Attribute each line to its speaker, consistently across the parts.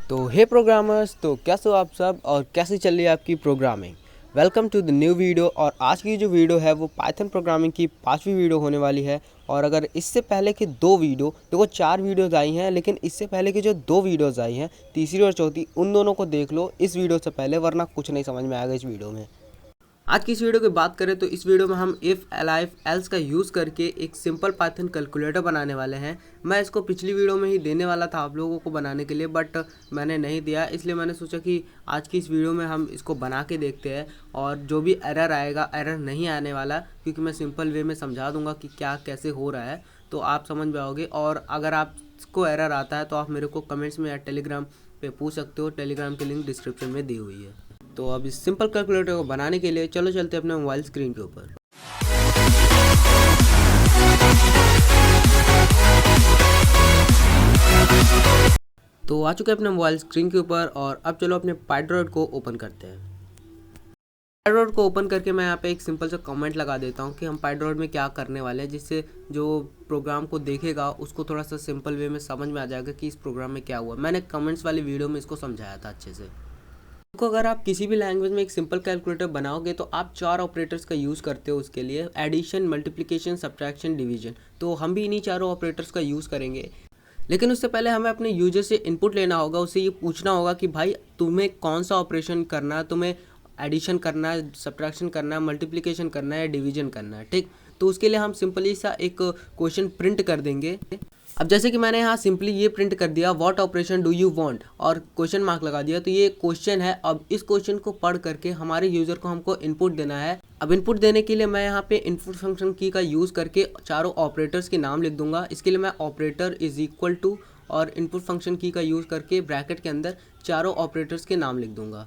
Speaker 1: तो हे प्रोग्रामर्स, तो कैसे हो आप सब और कैसे चल रही है आपकी programming. Welcome to the new video. और आज की जो वीडियो है वो पाइथन प्रोग्रामिंग की 5वीं वीडियो होने वाली है। और अगर इससे पहले की 2 वीडियो, देखो 4 वीडियोज़ आई हैं, लेकिन इससे पहले की जो 2 वीडियोज़ आई हैं, तीसरी और चौथी, उन दोनों को देख लो इस वीडियो से पहले, वरना कुछ नहीं समझ में आएगा इस वीडियो में। आज की इस वीडियो की बात करें तो इस वीडियो में हम इफ़ एलाइफ एल्स का यूज़ करके एक सिंपल पाइथन कैलकुलेटर बनाने वाले हैं। मैं इसको पिछली वीडियो में ही देने वाला था आप लोगों को बनाने के लिए, बट मैंने नहीं दिया, इसलिए मैंने सोचा कि आज की इस वीडियो में हम इसको बना के देखते हैं। और जो भी एरर आएगा, एरर नहीं आने वाला, क्योंकि मैं सिंपल वे में समझा दूंगा कि क्या कैसे हो रहा है, तो आप समझ पाओगे। और अगर आपको एरर आता है तो आप मेरे को कमेंट्स में या टेलीग्राम पे पूछ सकते हो। टेलीग्राम की लिंक डिस्क्रिप्शन में दी हुई है। तो अब इस सिंपल कैलकुलेटर को बनाने के लिए चलो चलते हैं अपने मोबाइल स्क्रीन के ऊपर। तो आ चुके हैं अपने मोबाइल स्क्रीन के ऊपर, और अब चलो अपने पाइड्रॉइड को ओपन करते हैं। पाइड्रॉइड को ओपन करके मैं यहाँ पे एक सिंपल सा कमेंट लगा देता हूँ कि हम पाइड्रॉइड में क्या करने वाले हैं, जिससे जो प्रोग्राम को देखेगा उसको थोड़ा सा सिंपल वे में समझ में आ जाएगा कि इस प्रोग्राम में क्या हुआ। मैंने कमेंट्स वाली वीडियो में इसको समझाया था अच्छे से। तो अगर आप किसी भी लैंग्वेज में एक सिंपल कैलकुलेटर बनाओगे तो आप 4 ऑपरेटर्स का यूज़ करते हो उसके लिए, एडिशन, मल्टीप्लिकेशन, सब्ट्रैक्शन, डिवीजन। तो हम भी इन्हीं चारों ऑपरेटर्स का यूज़ करेंगे। लेकिन उससे पहले हमें अपने यूजर से इनपुट लेना होगा। उससे ये पूछना होगा कि भाई तुम्हें कौन सा ऑपरेशन करना है, तुम्हें एडिशन करना है, सब्ट्रैक्शन करना है, मल्टीप्लिकेशन करना है या डिवीजन करना है, ठीक। तो उसके लिए हम सिंपली सा एक क्वेश्चन प्रिंट कर देंगे। अब जैसे कि मैंने यहाँ सिंपली ये प्रिंट कर दिया, what operation do you want, और क्वेश्चन मार्क लगा दिया, तो ये क्वेश्चन है। अब इस क्वेश्चन को पढ़ करके हमारे यूज़र को हमको इनपुट देना है। अब इनपुट देने के लिए मैं यहाँ पे इनपुट फंक्शन की का यूज़ करके चारों ऑपरेटर्स के नाम लिख दूंगा। इसके लिए मैं ऑपरेटर इज इक्वल टू और इनपुट फंक्शन की का यूज़ करके ब्रैकेट के अंदर चारों ऑपरेटर्स के नाम लिख दूंगा।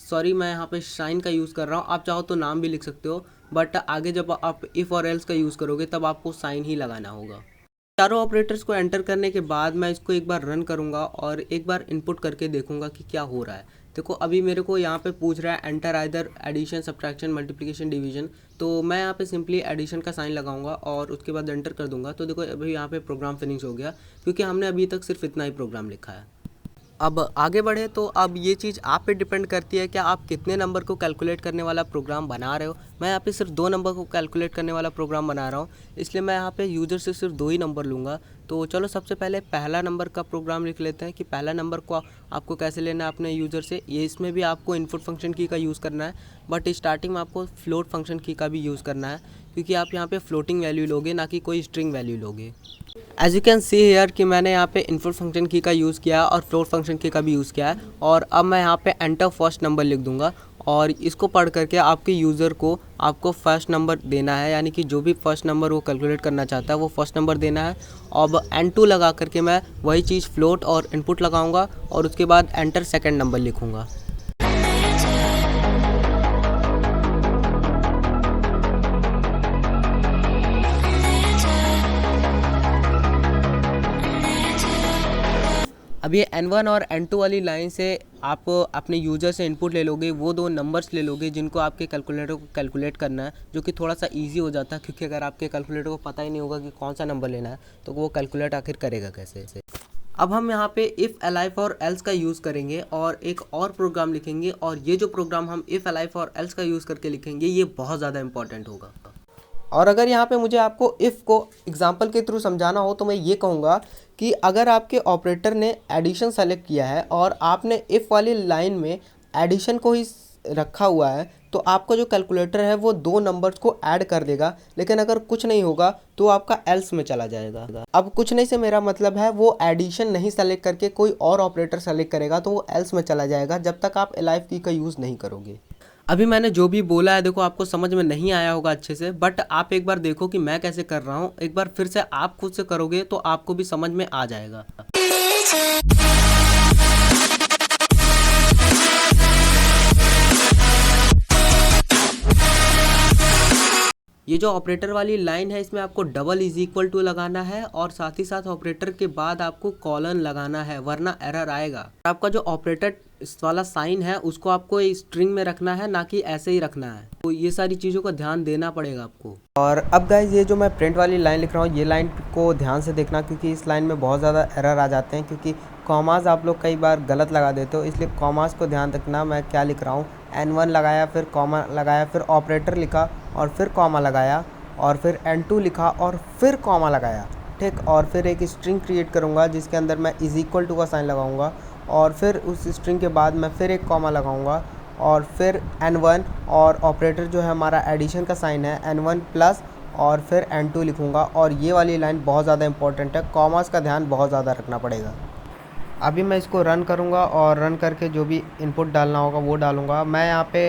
Speaker 1: सॉरी, मैं यहाँ पे साइन का यूज़ कर रहा हूँ, आप चाहो तो नाम भी लिख सकते हो, बट आगे जब आप इफ़ और एल्स का यूज़ करोगे तब आपको साइन ही लगाना होगा। चारों ऑपरेटर्स को एंटर करने के बाद मैं इसको एक बार रन करूंगा और एक बार इनपुट करके देखूंगा कि क्या हो रहा है। देखो अभी मेरे को यहाँ पे पूछ रहा है enter either addition, subtraction, multiplication, division. तो मैं यहाँ पे सिंपली एडिशन का साइन लगाऊंगा और उसके बाद एंटर कर दूंगा। तो देखो अभी यहाँ पे प्रोग्राम फिनिश हो गया, क्योंकि हमने अभी तक सिर्फ इतना ही प्रोग्राम लिखा है। अब आगे बढ़े तो अब ये चीज़ आप पे डिपेंड करती है कि आप कितने नंबर को कैलकुलेट करने वाला प्रोग्राम बना रहे हो। मैं यहाँ पे सिर्फ 2 नंबर को कैलकुलेट करने वाला प्रोग्राम बना रहा हूँ, इसलिए मैं यहाँ पे यूज़र से सिर्फ 2 ही नंबर लूँगा। तो चलो सबसे पहले पहला नंबर का प्रोग्राम लिख लेते हैं कि पहला नंबर को आपको कैसे लेना है अपने यूज़र से। ये इसमें भी आपको इनपुट फंक्शन की का यूज़ करना है, बट स्टार्टिंग में आपको फ्लोट फंक्शन की का भी यूज़ करना है, क्योंकि आप यहाँ पे फ्लोटिंग वैल्यू लोगे, ना कि कोई स्ट्रिंग वैल्यू लोगे। As you can see here कि मैंने यहाँ पे इनपुट फंक्शन की का यूज़ किया और फ्लोट फंक्शन की का भी यूज़ किया है। और अब मैं यहाँ पे एंटर फर्स्ट नंबर लिख दूंगा, और इसको पढ़ करके आपके यूज़र को आपको फर्स्ट नंबर देना है, यानी कि जो भी फर्स्ट नंबर वो कैलकुलेट करना चाहता है वो फर्स्ट नंबर देना है। अब N2 लगा करके मैं वही चीज़ फ्लोट और इनपुट लगाऊंगा और उसके बाद एंटर सेकेंड नंबर लिखूँगा। अब ये N1 और N2 वाली लाइन से आप अपने यूज़र से इनपुट ले लोगे, वो 2 नंबर्स ले लोगे जिनको आपके कैलकुलेटर को कैलकुलेट करना है, जो कि थोड़ा सा इजी हो जाता है, क्योंकि अगर आपके कैलकुलेटर को पता ही नहीं होगा कि कौन सा नंबर लेना है तो वो कैलकुलेट आखिर करेगा कैसे। अब हम यहाँ पे इफ़ एलाइफ और एल्स का यूज़ करेंगे और एक और प्रोग्राम लिखेंगे, और ये जो प्रोग्राम हम इफ़ एलाइफ और एल्स का यूज़ करके लिखेंगे ये बहुत ज़्यादा इंपॉर्टेंट होगा। और अगर यहाँ पे मुझे आपको इफ़ को एग्जांपल के थ्रू समझाना हो तो मैं ये कहूँगा कि अगर आपके ऑपरेटर ने एडिशन सेलेक्ट किया है और आपने इफ़ वाली लाइन में एडिशन को ही रखा हुआ है, तो आपका जो कैलकुलेटर है वो 2 नंबर्स को ऐड कर देगा। लेकिन अगर कुछ नहीं होगा तो आपका एल्स में चला जाएगा। अब कुछ नहीं से मेरा मतलब है वो एडिशन नहीं सेलेक्ट करके कोई और ऑपरेटर सेलेक्ट करेगा तो वो एल्स में चला जाएगा, जब तक आप एलाइफ की का यूज़ नहीं करोगे। अभी मैंने जो भी बोला है देखो आपको समझ में नहीं आया होगा अच्छे से, बट आप एक बार देखो कि मैं कैसे कर रहा हूँ। एक बार फिर से आप खुद से करोगे तो आपको भी समझ में आ जाएगा। ये जो ऑपरेटर वाली लाइन है इसमें आपको डबल इज इक्वल टू लगाना है, और साथ ही साथ ऑपरेटर के बाद आपको कॉलन लगाना है, वरना एरर आएगा। आपका जो ऑपरेटर वाला साइन है उसको आपको स्ट्रिंग में रखना है, ना कि ऐसे ही रखना है। तो ये सारी चीज़ों का ध्यान देना पड़ेगा आपको। और अब गाइज ये जो मैं प्रिंट वाली लाइन लिख रहा हूँ, ये लाइन को ध्यान से देखना, क्योंकि इस लाइन में बहुत ज़्यादा एरर आ जाते हैं, क्योंकि कॉमास आप लोग कई बार गलत लगा देते हो, इसलिए कॉमास को ध्यान रखना। मैं क्या लिख रहा हूँ, N1 लगाया, फिर कॉमा लगाया, फिर ऑपरेटर लिखा और फिर कॉमा लगाया, और फिर N2 लिखा और फिर कॉमा लगाया, ठीक। और फिर एक स्ट्रिंग क्रिएट करूँगा जिसके अंदर मैं इज़ इक्वल टू का साइन लगाऊँगा, और फिर उस स्ट्रिंग के बाद मैं फिर एक कॉमा लगाऊँगा, और फिर N1 और ऑपरेटर जो है हमारा एडिशन का साइन है N1 प्लस, और फिर N2 लिखूँगा। और ये वाली लाइन बहुत ज़्यादा इंपॉर्टेंट है, कॉमास का ध्यान बहुत ज़्यादा रखना पड़ेगा। अभी मैं इसको रन करूँगा और रन करके जो भी इनपुट डालना होगा वो डालूँगा। मैं यहाँ पे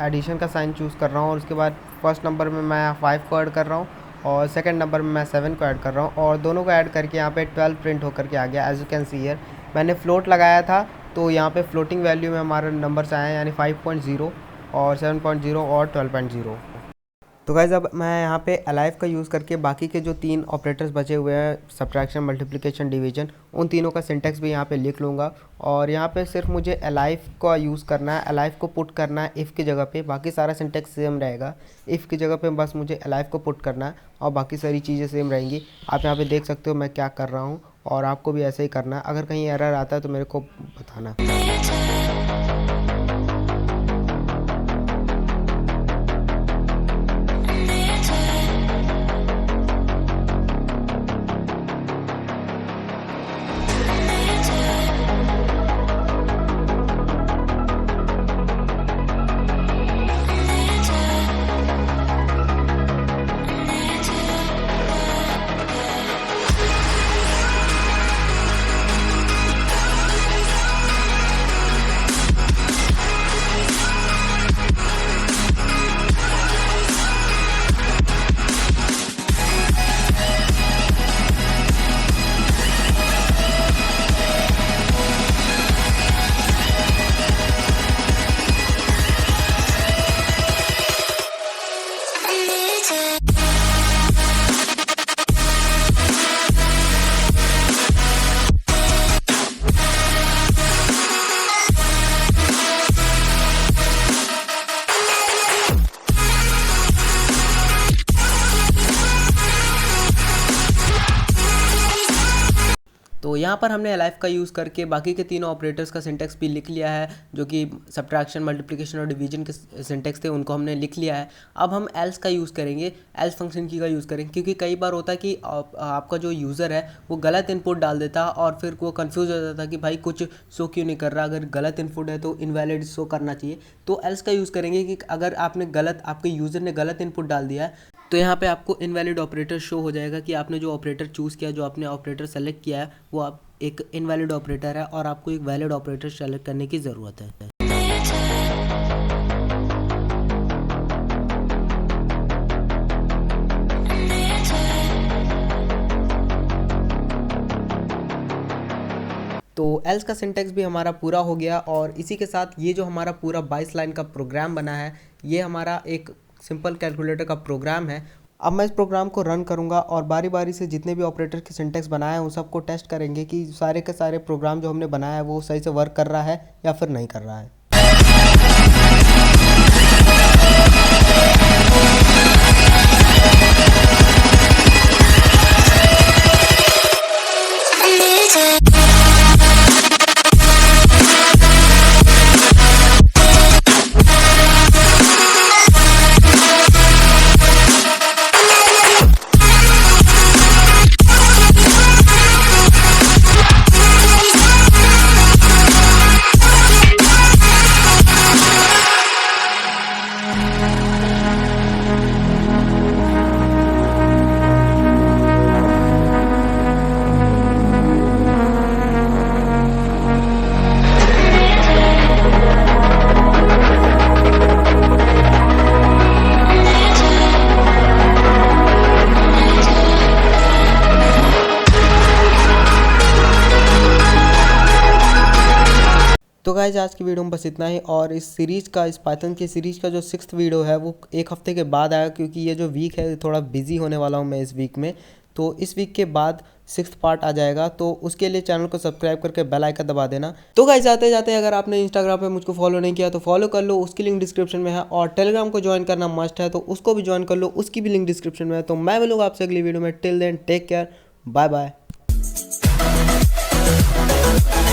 Speaker 1: एडिशन का साइन चूज़ कर रहा हूँ, और उसके बाद फर्स्ट नंबर में मैं 5 को ऐड कर रहा हूँ, और सेकंड नंबर में मैं 7 को ऐड कर रहा हूँ, और दोनों को ऐड करके यहाँ पे 12 प्रिंट होकर के आ गया। As you can see here मैंने फ्लोट लगाया था, तो यहाँ पे फ्लोटिंग वैल्यू में हमारे नंबर्स आए हैं, यानी 5.0 और 7.0 और 12.0। तो गाइज़ अब मैं यहाँ पे अलाइव का यूज़ करके बाकी के जो 3 ऑपरेटर्स बचे हुए हैं, सब्ट्रैक्शन, मल्टीप्लिकेशन, डिवीजन, उन तीनों का सिंटैक्स भी यहाँ पे लिख लूँगा। और यहाँ पे सिर्फ मुझे अलाइव का यूज़ करना है, अलाइव को पुट करना है इफ़ की जगह पे, बाकी सारा सिंटैक्स सेम रहेगा। इफ़ की जगह पे बस मुझे अलाइव को पुट करना है और बाकी सारी चीज़ें सेम रहेंगी। आप यहाँ पर देख सकते हो मैं क्या कर रहा हूँ, और आपको भी ऐसे ही करना है। अगर कहीं एरर आता है तो मेरे को बताना। तो यहाँ पर हमने अलाइव का यूज़ करके बाकी के तीनों ऑपरेटर्स का सिंटैक्स भी लिख लिया है, जो कि सब्ट्रैक्शन, मल्टीप्लिकेशन और डिवीजन के सिंटैक्स थे, उनको हमने लिख लिया है। अब हम एल्स का यूज़ करेंगे, एल्स फंक्शन की का यूज़ करेंगे, क्योंकि कई बार होता है कि आपका जो यूज़र है वो गलत इनपुट डाल देता और फिर वो कन्फ्यूज़ हो जाता कि भाई कुछ शो क्यों नहीं कर रहा। अगर गलत इनपुट है तो इनवैलिड शो करना चाहिए। तो एल्स का यूज़ करेंगे कि अगर आपके यूज़र ने गलत इनपुट डाल दिया है तो यहाँ पे आपको इनवैलिड ऑपरेटर शो हो जाएगा कि आपने जो ऑपरेटर चूज़ किया, जो आपने ऑपरेटर सेलेक्ट किया है वो आप एक इनवैलिड ऑपरेटर है, और आपको एक वैलिड ऑपरेटर सेलेक्ट करने की ज़रूरत है। तो एल्स का सिंटैक्स भी हमारा पूरा हो गया, और इसी के साथ ये जो हमारा पूरा 22 लाइन का प्रोग्राम बना है, ये हमारा एक सिंपल कैलकुलेटर का प्रोग्राम है। अब मैं इस प्रोग्राम को रन करूंगा और बारी बारी से जितने भी ऑपरेटर के सिंटैक्स बनाए हैं उन सबको टेस्ट करेंगे कि सारे के सारे प्रोग्राम जो हमने बनाया है वो सही से वर्क कर रहा है या फिर नहीं कर रहा है। तो गाइज आज की वीडियो में बस इतना ही, और इस पाइथन की सीरीज़ का जो 6th वीडियो है वो एक हफ्ते के बाद आया, क्योंकि ये जो वीक है थोड़ा बिजी होने वाला हूँ मैं इस वीक में। तो इस वीक के बाद 6th पार्ट आ जाएगा, तो उसके लिए चैनल को सब्सक्राइब करके बेल आइकन दबा देना। तो गाइज जाते जाते अगर आपने इंस्टाग्राम पे मुझको फॉलो नहीं किया तो फॉलो कर लो, उसकी लिंक डिस्क्रिप्शन में है, और टेलीग्राम को ज्वाइन करना मस्ट है तो उसको भी ज्वाइन कर लो, उसकी भी लिंक डिस्क्रिप्शन में है। तो मैं मिलूंगा आपसे अगली वीडियो में। Till then take care, bye bye.
Speaker 2: है।